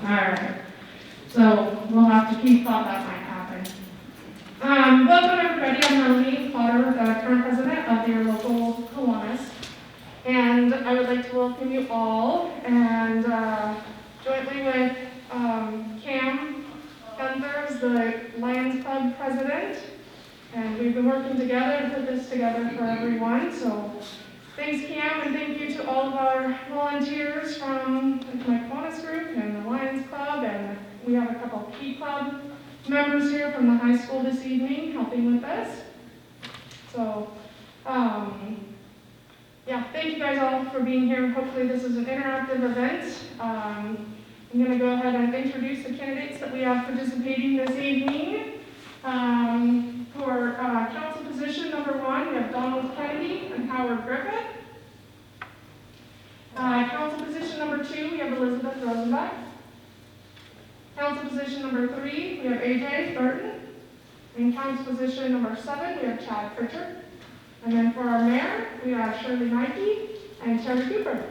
Alright. So we'll have to keep thought that might happen. Welcome everybody. I'm Melanie Potter, the current president of your local Kiwanis. And I would like to welcome you all, and jointly with Cam Gunther is the Lions Club president, and we've been working together to put this together for everyone. So thanks, Cam, and thank you to all of our volunteers from my Kiwanis group and the Lions Club, and we have a couple of key club members here from the high school this evening helping with this. So yeah, thank you guys all for being here. Hopefully this is an interactive event. I'm going to go ahead and introduce the candidates that we have participating this evening. For council position number 1, we have Donald Kennedy and Howard Griffith. Council position number 2, we have Elizabeth Rosenbach. Council position number 3, we have AJ Burton. In council position number 7, we have Chad Pritchard. And then for our mayor, we have Shirley Nike and Terry Cooper.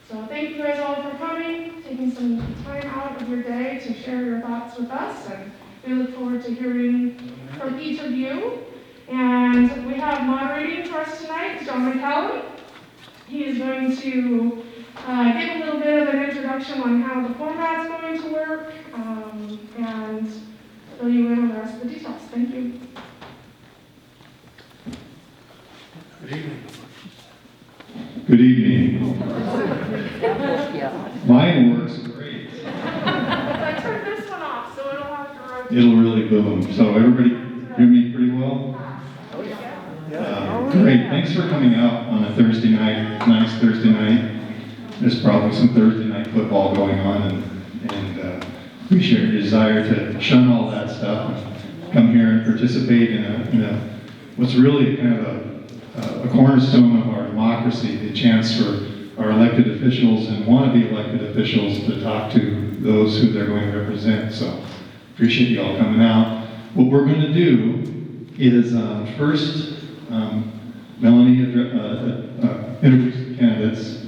So thank you guys all for coming, taking some time out of your day to share your thoughts with us, and we look forward to hearing from each of you. And we have moderating for us tonight, John McCallum. He is going to give a little bit of an introduction on how the format's going to work, and fill you in on the rest of the details. Thank you. Good evening. Good evening. Mine works great. I turned this one off, so it'll have to rotate. It'll really boom. So everybody hear me pretty well? Great. Thanks for coming out on a Thursday night. Nice Thursday night. There's probably some Thursday night football going on, and we share your desire to shun all that stuff and come here and participate in a what's really kind of a cornerstone of our democracy, the chance for our elected officials and wannabe elected officials to talk to those who they're going to represent. So appreciate you all coming out. What we're going to do is first, Melanie introduce the candidates.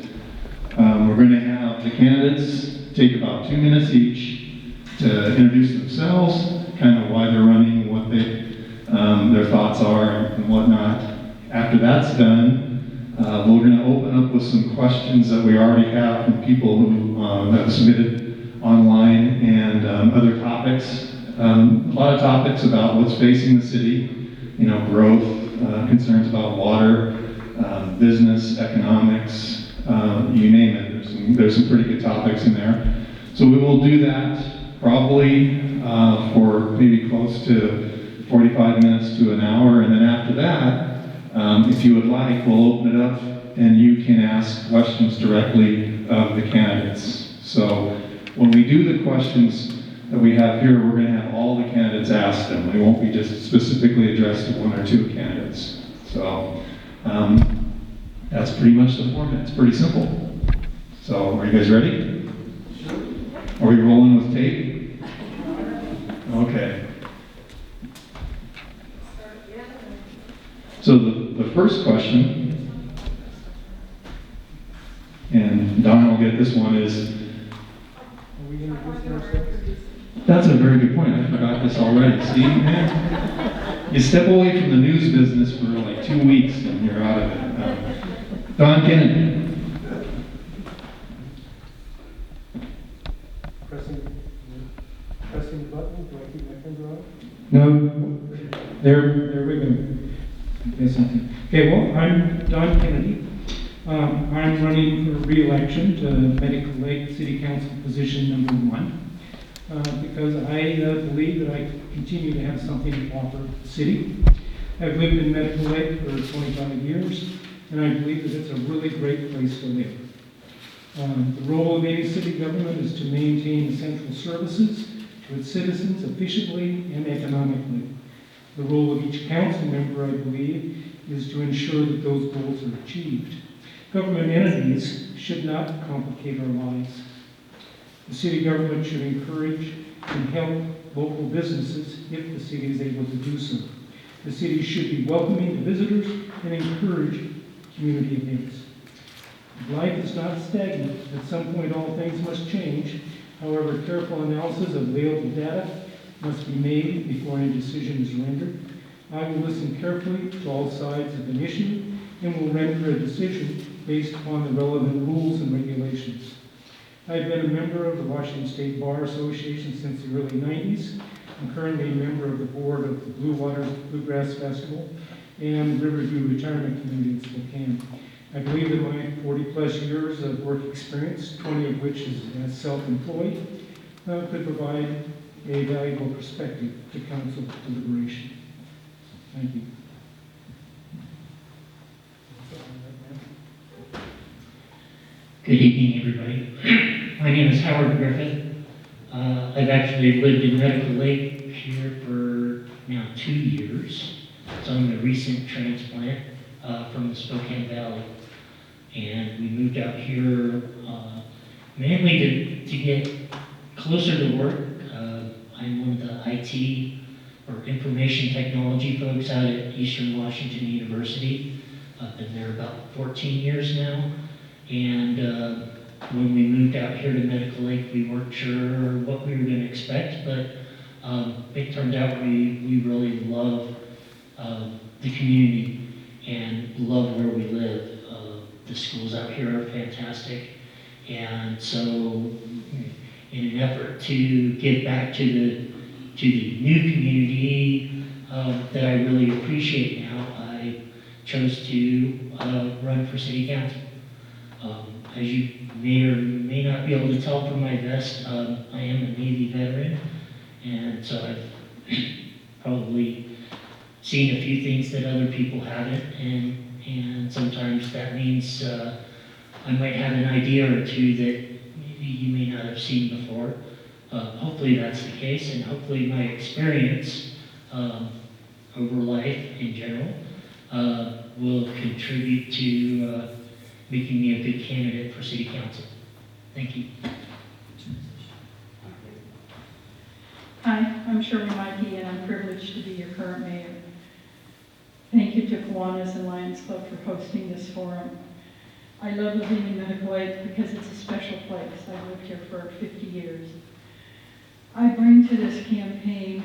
We're going to have the candidates take about 2 minutes each to introduce themselves, kind of why they're running, what their thoughts are, and whatnot. After that's done, we're going to open up with some questions that we already have from people who have submitted online, and other topics. A lot of topics about what's facing the city, growth, concerns about water, business, economics, you name it. There's some pretty good topics in there. So we will do that probably for maybe close to 45 minutes to an hour, and then after that, if you would like, we'll open it up and you can ask questions directly of the candidates. So when we do the questions that we have here, we're going to have all the candidates ask them. They won't be just specifically addressed to 1 or 2 candidates. So that's pretty much the format. It's pretty simple. So are you guys ready? Sure. Are we rolling with tape? Okay. So the first question, and Don will get this one, is... Are we introducing ourselves? That's a very good point. I forgot this already. See, man? You step away from the news business for like 2 weeks and you're out of it. Don Kennedy. Pressing the button. Do I keep my finger on it? No. There we go. Okay, something. Okay, well, I'm Don Kennedy. I'm running for re-election to Medical Lake City Council position number 1 because I believe that I continue to have something to offer the city. I've lived in Medical Lake for 25 years, and I believe that it's a really great place to live. The role of any city government is to maintain essential services to its citizens efficiently and economically. The role of each council member, I believe, is to ensure that those goals are achieved. Government entities should not complicate our lives. The city government should encourage and help local businesses if the city is able to do so. The city should be welcoming to visitors and encourage community events. Life is not stagnant. At some point, all things must change. However, careful analysis of available data must be made before any decision is rendered. I will listen carefully to all sides of an issue and will render a decision based upon the relevant rules and regulations. I've been a member of the Washington State Bar Association since the early 90s. I'm currently a member of the board of the Blue Waters Bluegrass Festival and Riverview Retirement Community in Spokane. I believe that my 40-plus years of work experience, 20 of which is as self-employed, could provide a valuable perspective to council deliberation. Thank you. Good evening, everybody. My name is Howard Griffith. I've actually lived in Medical Lake here for now 2 years. So I'm a recent transplant from the Spokane Valley. And we moved out here mainly to get closer to work. I'm one of the IT or information technology folks out at Eastern Washington University. I've been there about 14 years now. And when we moved out here to Medical Lake, we weren't sure what we were going to expect, but it turned out we really love the community and love where we live. The schools out here are fantastic, and so in an effort to give back to the new community that I really appreciate now, I chose to run for city council. As you may or may not be able to tell from my vest, I am a Navy veteran, and so I've probably seen a few things that other people haven't, and sometimes that means I might have an idea or two that maybe you may not have seen before. Hopefully that's the case, and hopefully my experience over life in general will contribute to making me a good candidate for city council. Thank you. Hi, I'm Shirley Mikey, and I'm privileged to be your current mayor. Thank you to Kiwanis and Lions Club for hosting this forum. I love living in Medical Lake because it's a special place. I've lived here for 50 years. I bring to this campaign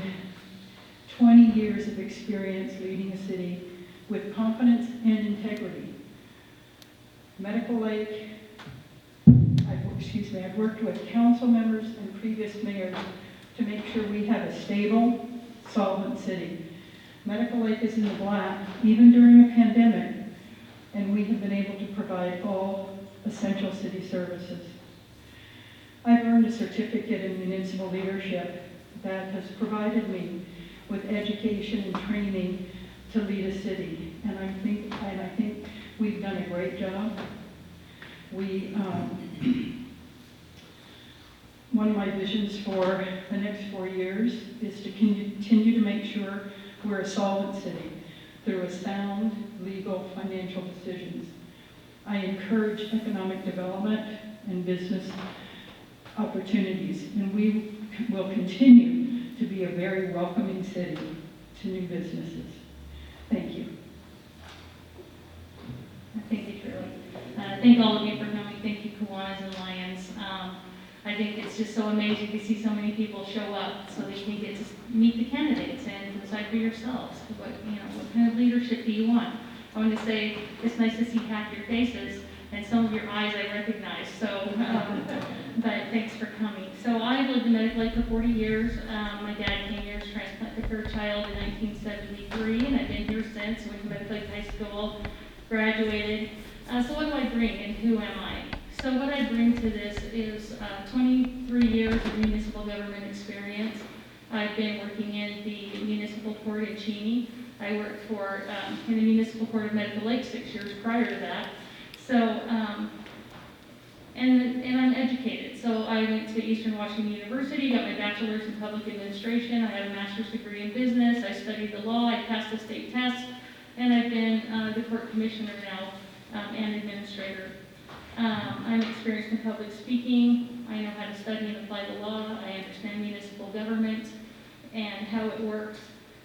20 years of experience leading a city with confidence and integrity. Medical Lake, I've worked with council members and previous mayors to make sure we have a stable, solvent city. Medical Lake is in the black, even during a pandemic, and we have been able to provide all essential city services. I've earned a certificate in municipal leadership that has provided me with education and training to lead a city, and I think we've done a great job. One of my visions for the next 4 years is to continue to make sure we're a solvent city through a sound, legal, financial decisions. I encourage economic development and business opportunities, and we will continue to be a very welcoming city to new businesses. Thank you. Thank you, Shirley. Thank all of you for coming. Thank you, Kiwanis and Lions. I think it's just so amazing to see so many people show up so that you can get to meet the candidates and decide for yourselves what kind of leadership do you want. I want to say it's nice to see half your faces and some of your eyes I recognize. So, but thanks for coming. So I lived in Medical Lake for 40 years. My dad came here as transplant the third child in 1973, and I've been here since. Went to Medical Lake High School, graduated. So what do I bring and who am I? So what I bring to this is 23 years of municipal government experience. I've been working in the municipal court in Cheney. I worked for in the municipal court of Medical Lake 6 years prior to that. So, and I'm educated. So I went to Eastern Washington University, got my bachelor's in public administration. I have a master's degree in business. I studied the law. I passed the state test, and I've been the court commissioner now and administrator. I'm experienced in public speaking. I know how to study and apply the law. I understand municipal government and how it works.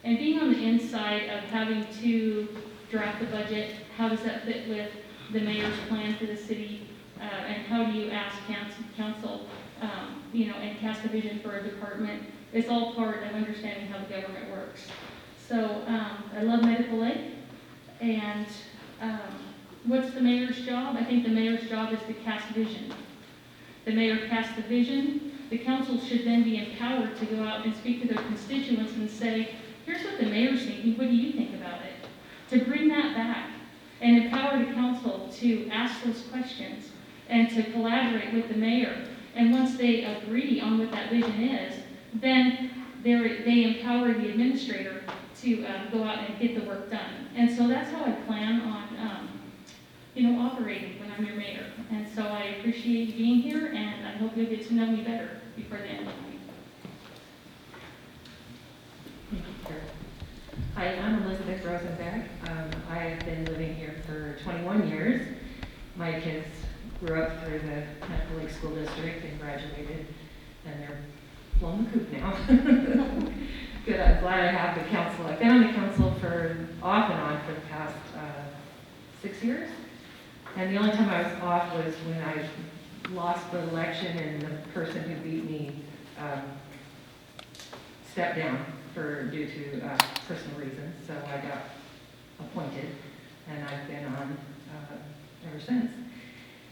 And being on the inside of having to draft the budget, how does that fit with the mayor's plan for the city, and how do you ask council, and cast a vision for a department. It's all part of understanding how the government works. So I love Medical Lake, and what's the mayor's job? I think the mayor's job is to cast vision. The mayor casts the vision. The council should then be empowered to go out and speak to their constituents and say, here's what the mayor's thinking, what do you think about it? To bring that back and empower the council to ask those questions and to collaborate with the mayor. And once they agree on what that vision is, then they empower the administrator to go out and get the work done. And so that's how I plan on, operating when I'm your mayor. And so I appreciate being here, and I hope you'll get to know me better before the end of the week. Thank you, Chair. Hi, I'm Elizabeth Rosenberg. I have been living here for 21 years. My kids grew up through the Medical Lake School District and graduated, and they're blown the coop now. Good, I'm glad I have the council. I've been on the council for off and on for the past 6 years. And the only time I was off was when I lost the election and the person who beat me stepped down due to personal reasons. So I got appointed, and I've been on ever since.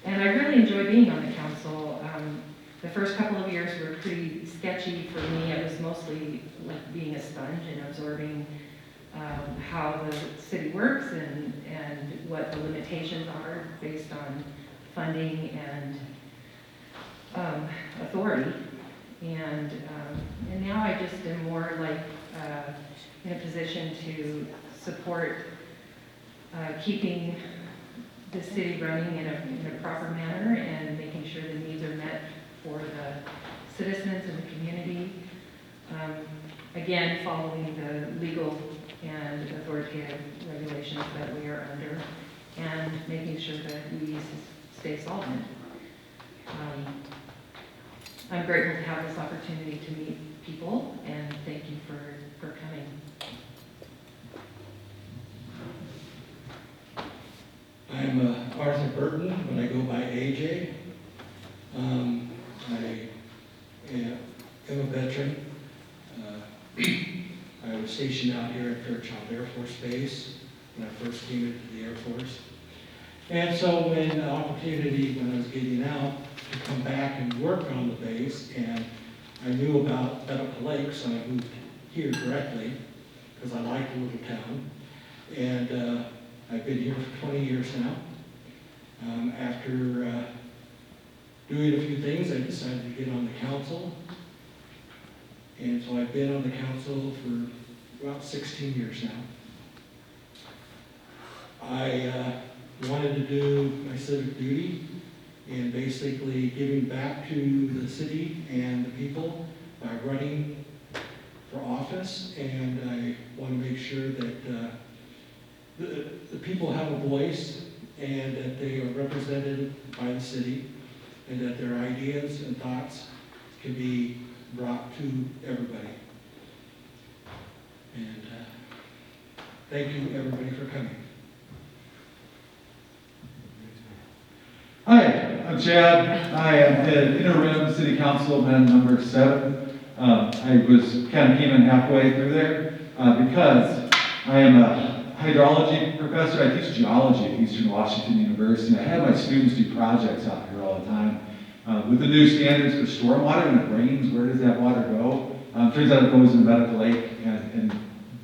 And I really enjoy being on the council. The first couple of years were pretty sketchy for me. It was mostly like being a sponge and absorbing how the city works and what the limitations are based on funding and authority. And now I just am more like in a position to support keeping the city running in a proper manner and making sure the needs are met for the citizens and the community. Again, following the legal and authoritative regulations that we are under, and making sure that we stay solvent. I'm grateful to have this opportunity to meet people, and thank you for coming. I'm Arthur Burton, but I go by AJ. I am a veteran. I was stationed out here at Fairchild Air Force Base when I first came into the Air Force. And so when the opportunity, when I was getting out, to come back and work on the base, and I knew about Medical Lake, so I moved here directly, because I like the little town. And I've been here for 20 years now. After doing a few things, I decided to get on the council. And so I've been on the council for about 16 years now. I wanted to do my civic duty and basically giving back to the city and the people by running for office. And I want to make sure that the people have a voice and that they are represented by the city and that their ideas and thoughts can be brought to everybody. And thank you everybody for coming. Hi, I'm Chad. I am the interim city councilman number 7. I came in halfway through there because I am a hydrology professor. I teach geology at Eastern Washington University. I have my students do projects out here all the time. With the new standards for stormwater, when it rains, where does that water go? Turns out it goes in Medical Lake, and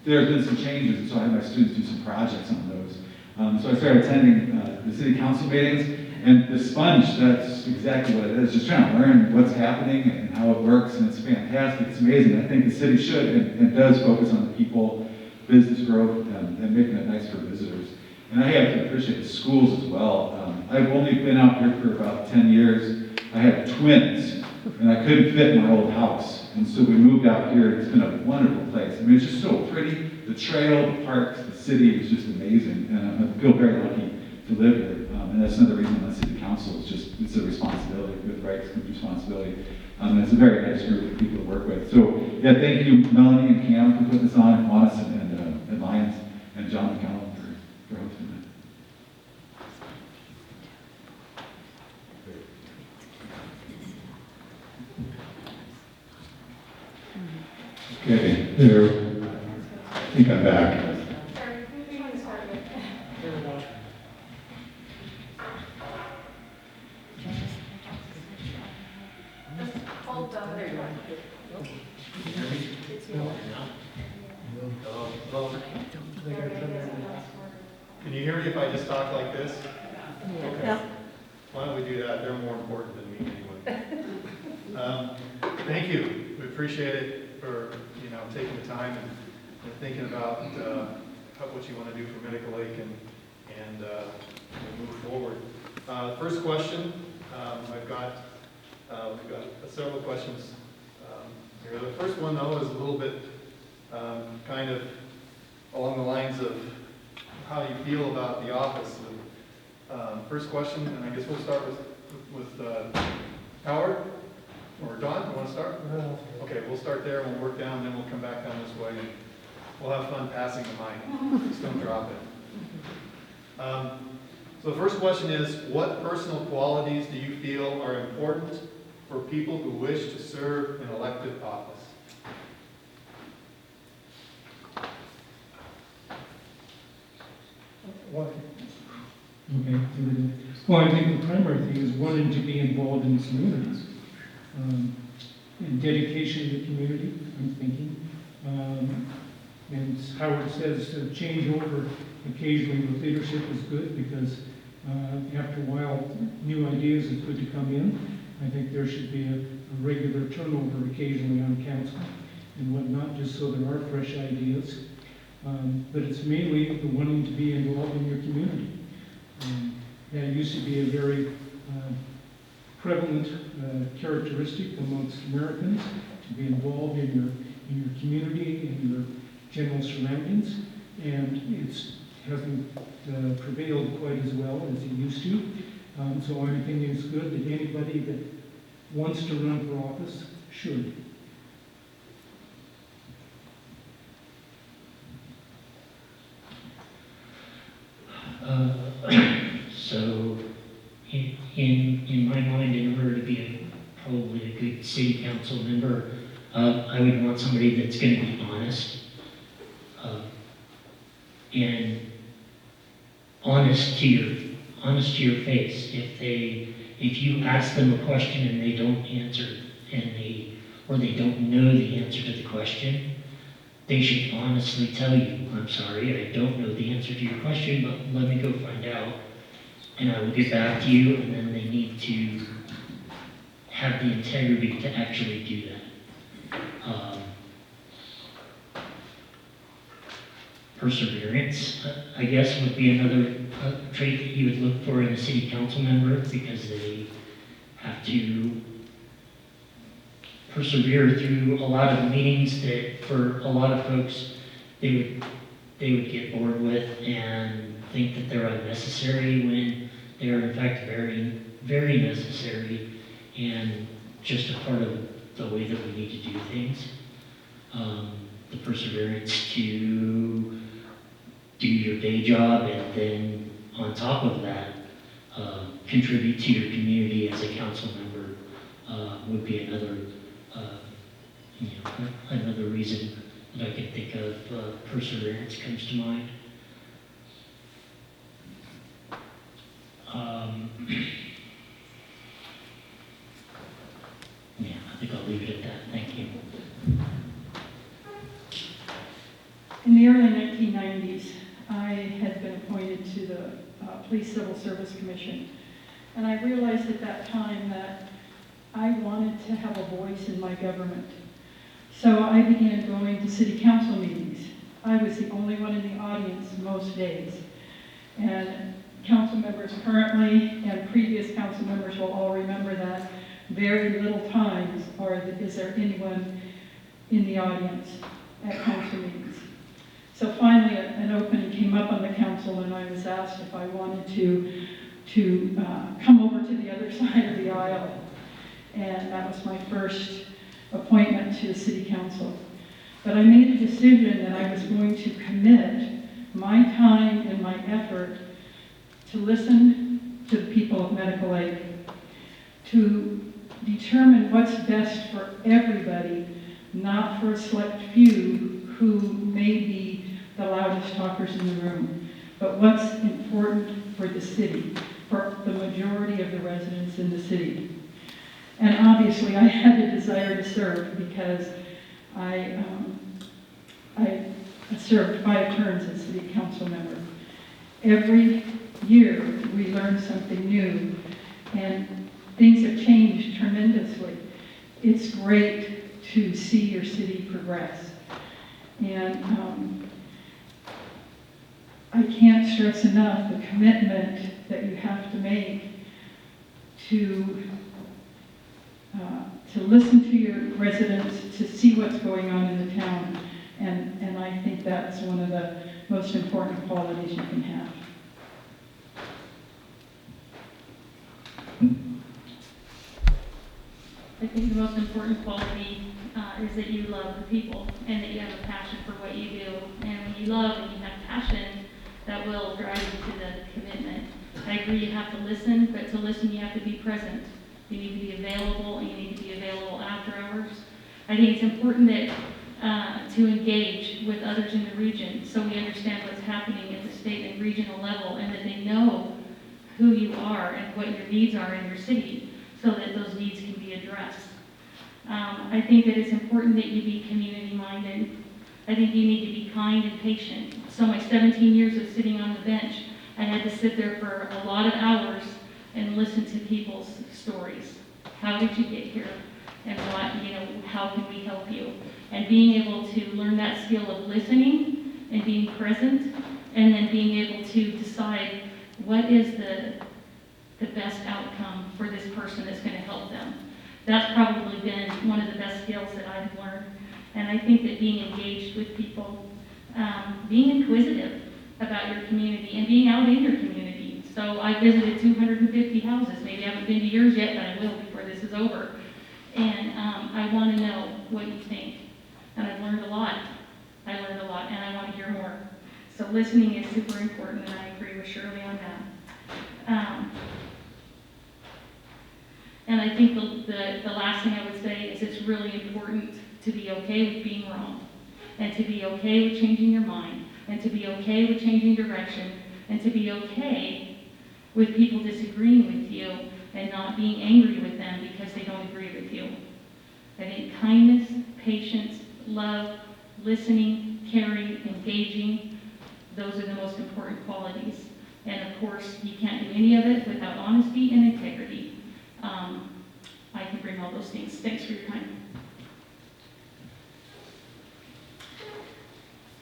there have been some changes, and so I have my students do some projects on those. So I started attending the city council meetings, and the sponge, that's exactly what it is, just trying to learn what's happening and how it works, and it's fantastic, it's amazing. I think the city should and does focus on the people, business growth, and making it nice for visitors. And I have to appreciate the schools as well. I've only been out here for about 10 years. I had twins, and I couldn't fit in my old house. And so we moved out here. It's been a wonderful place. I mean, it's just so pretty. The trail, the parks, the city is just amazing. And I feel very lucky to live here. And that's another reason I'm on city council. It's a responsibility with rights and responsibility. And it's a very nice group of people to work with. So, yeah, thank you, Melanie and Cam, for putting this on, and Juanis and Lyons, and John McCallum for hosting Okay, there, I think I'm back. Sorry, who you want to start with? Just hold down there. Can you hear me if I just talk like this? Okay. Why don't we do that? They're more important than me anyway. Thank you. We appreciate it for, taking the time and thinking about what you want to do for Medical Lake and move forward. First question, we've got several questions here. The first one, though, is a little bit kind of along the lines of how you feel about the office. First question, and I guess we'll start with Howard or Don. You want to start? Okay, we'll start there. We'll work down, then we'll come back down this way, and we'll have fun passing the mic. Just don't drop it. So the first question is, what personal qualities do you feel are important for people who wish to serve an elected office? Okay. Well, I think the primary thing is wanting to be involved in the community. And dedication to the community, I'm thinking. And as Howard says, changeover occasionally with leadership is good because after a while, new ideas is good to come in. I think there should be a regular turnover occasionally on council and whatnot, just so there are fresh ideas. But it's mainly the wanting to be involved in your community. That used to be a very prevalent characteristic amongst Americans, to be involved in your community and your general surroundings, and it hasn't prevailed quite as well as it used to. So I'm thinking it's good that anybody that wants to run for office should. So, in my mind, in order to be probably a good city council member, I would want somebody that's going to be honest, and honest to your face. If you ask them a question and they don't answer, or they don't know the answer to the question, they should honestly tell you, I'm sorry, I don't know the answer to your question, but let me go find out, and I will get back to you. And then they need to have the integrity to actually do that. Perseverance, I guess, would be another trait that you would look for in a city council member, because they have to persevere through a lot of meetings that, for a lot of folks, they would get bored with and think that they're unnecessary, when they are in fact very, very necessary and just a part of the way that we need to do things. The perseverance to do your day job, and then on top of that, contribute to your community as a council member would be another another reason that I can think of. Perseverance comes to mind. Yeah, I think I'll leave it at that. Thank you. In the early 1990s, I had been appointed to the Police Civil Service Commission, and I realized at that time that I wanted to have a voice in my government. So I began going to city council meetings. I was the only one in the audience most days. And council members currently and previous council members will all remember that very little times is there anyone in the audience at council meetings. So finally, an opening came up on the council, and I was asked if I wanted to come over to the other side of the aisle. And that was my first appointment to the city council. But I made a decision that I was going to commit my time and my effort to listen to the people of Medical Lake, to determine what's best for everybody not for a select few who may be the loudest talkers in the room, but what's important for the city, for the majority of the residents in the city. And obviously, I had a desire to serve because I served 5 terms as city council member. Every year, we learn something new, and things have changed tremendously. It's great to see your city progress. And I can't stress enough the commitment that you have to make to listen to your residents, to see what's going on in the town. And I think that's one of the most important qualities you can have. I think the most important quality is that you love the people and that you have a passion for what you do. And when you love and you have passion, that will drive you to the commitment. I agree you have to listen, but to listen you have to be present. You need to be available, and you need to be available after hours. I think it's important that to engage with others in the region so we understand what's happening at the state and regional level, and that they know who you are and what your needs are in your city so that those needs can be addressed. I think that it's important that you be community-minded. I think you need to be kind and patient. So my 17 years of sitting on the bench, I had to sit there for a lot of hours and listen to people's stories. How did you get here? And what, how can we help you? And being able to learn that skill of listening and being present, and then being able to decide what is the best outcome for this person that's going to help them. That's probably been one of the best skills that I've learned. And I think that being engaged with people, being inquisitive about your community and being out in your community. So I visited 250 houses. Maybe I haven't been to yours yet, but I will before this is over. And I want to know what you think. And I've learned a lot. I learned a lot, and I want to hear more. So listening is super important, and I agree with Shirley on that. And I think the last thing I would say is it's really important to be okay with being wrong, and to be okay with changing your mind, and to be okay with changing direction, and to be okay with people disagreeing with you and not being angry with them because they don't agree with you. I think kindness, patience, love, listening, caring, engaging, those are the most important qualities. And of course, you can't do any of it without honesty and integrity. I can bring all those things. Thanks for your time.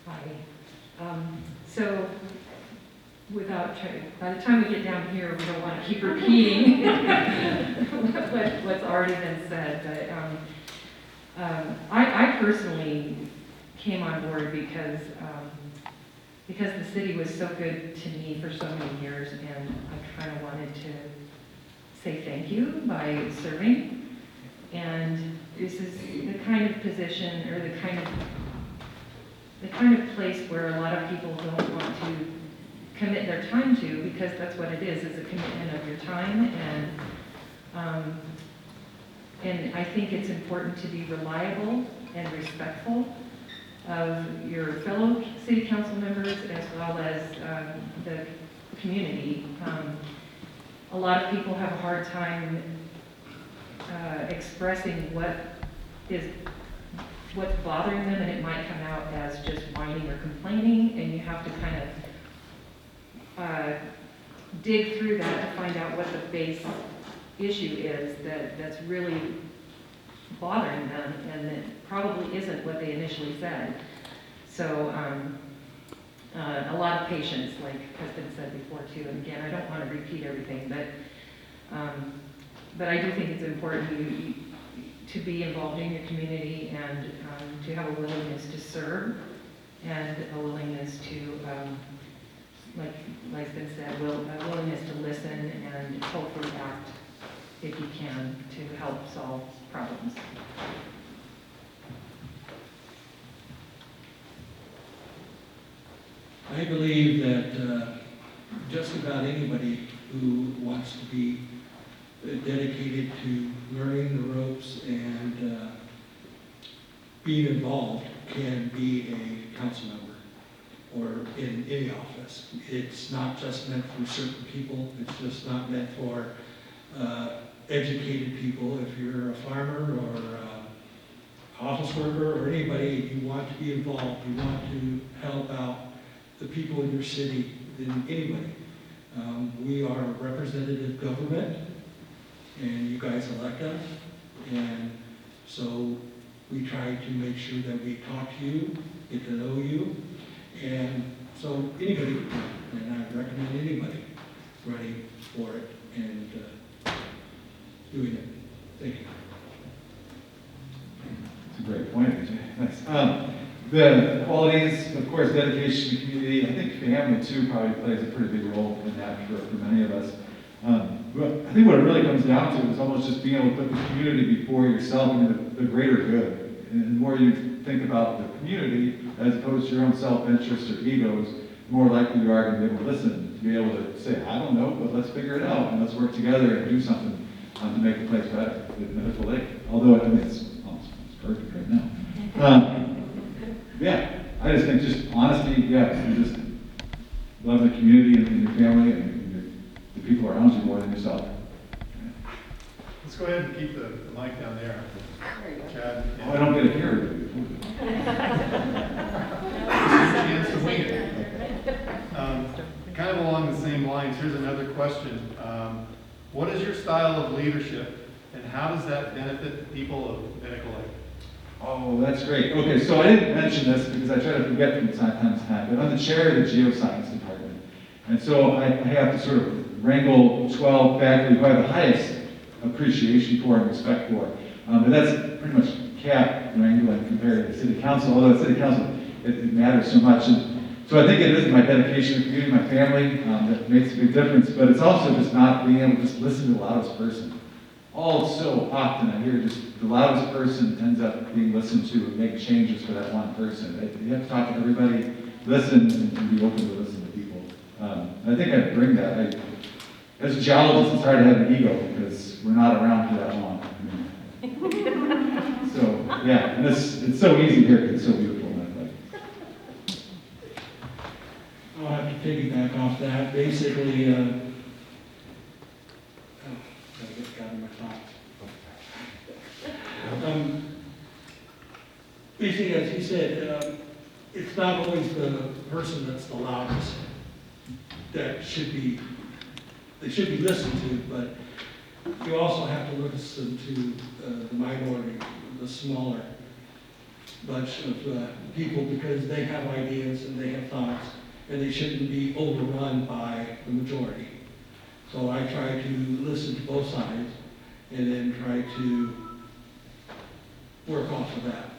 Hi. So, by the time we get down here, we don't want to keep repeating what's already been said. But I personally came on board because the city was so good to me for so many years, and I kind of wanted to say thank you by serving. And this is the kind of position, or the kind of place where a lot of people don't want to commit their time to, because that's what it is a commitment of your time. And I think it's important to be reliable and respectful of your fellow city council members as well as the community. A lot of people have a hard time expressing what's bothering them, and it might come out as just whining or complaining, and you have to kind of dig through that to find out what the base issue is that's really bothering them, and it probably isn't what they initially said. So a lot of patience, like has been said before too. And again, I don't want to repeat everything, but I do think it's important to be involved in your community, and to have a willingness to serve, and a willingness to, like's been said, a willingness to listen and hopefully act if you can to help solve problems. I believe that just about anybody who wants to be dedicated to learning the ropes and being involved can be a council member or in any office. It's not just meant for certain people. It's just not meant for educated people. If you're a farmer or office worker or anybody, you want to be involved, you want to help out the people in your city, then anybody. We are a representative government, and you guys elect us, and so we try to make sure that we talk to you, get to know you, and so anybody can run, and I recommend anybody running for it and doing it. Thank you. That's a great point, AJ. Nice. The qualities, of course, dedication to community. I think family too probably plays a pretty big role in that for many of us. But I think what it really comes down to is almost just being able to put the community before yourself and the greater good. And the more you think about the community as opposed to your own self-interest or egos, the more likely you are going to be able to listen, to be able to say, I don't know, but let's figure it out and let's work together and do something to make the place better with Medical Lake. Although I mean it's perfect right now. Yeah, I just think just honesty, yeah, and just love the community and your family and the people around you more than yourself. Let's go ahead and keep the mic down there. Chad. Oh, I don't get it here. Chance to wing it. Kind of along the same lines, here's another question. What is your style of leadership, and how does that benefit the people of Medical Lake? Oh, that's great. Okay, so I didn't mention this because I try to forget from time to time, but I'm the chair of the geoscience department. And so I have to sort of wrangle 12 faculty who I have the highest appreciation for and respect for. But that's pretty much cap wrangling compared to the city council, although at city council it matters so much. And so I think it is my dedication to the community, my family, that makes a big difference, but it's also just not being able to just listen to the loudest person. All so often I hear just the loudest person ends up being listened to and make changes for that one person. You have to talk to everybody, listen, and be open to listen to people. I think I bring that. As a geologist, it's hard to have an ego because we're not around for that long. So, yeah, and it's so easy here because it's so beautiful. I'll have to piggyback off that. Basically, gotta get down to my thoughts. Basically, as he said, it's not always the person that's the loudest that they should be listened to, but you also have to listen to the minority, the smaller bunch of people, because they have ideas and they have thoughts, and they shouldn't be overrun by the majority. So I try to listen to both sides and then try to work off of that.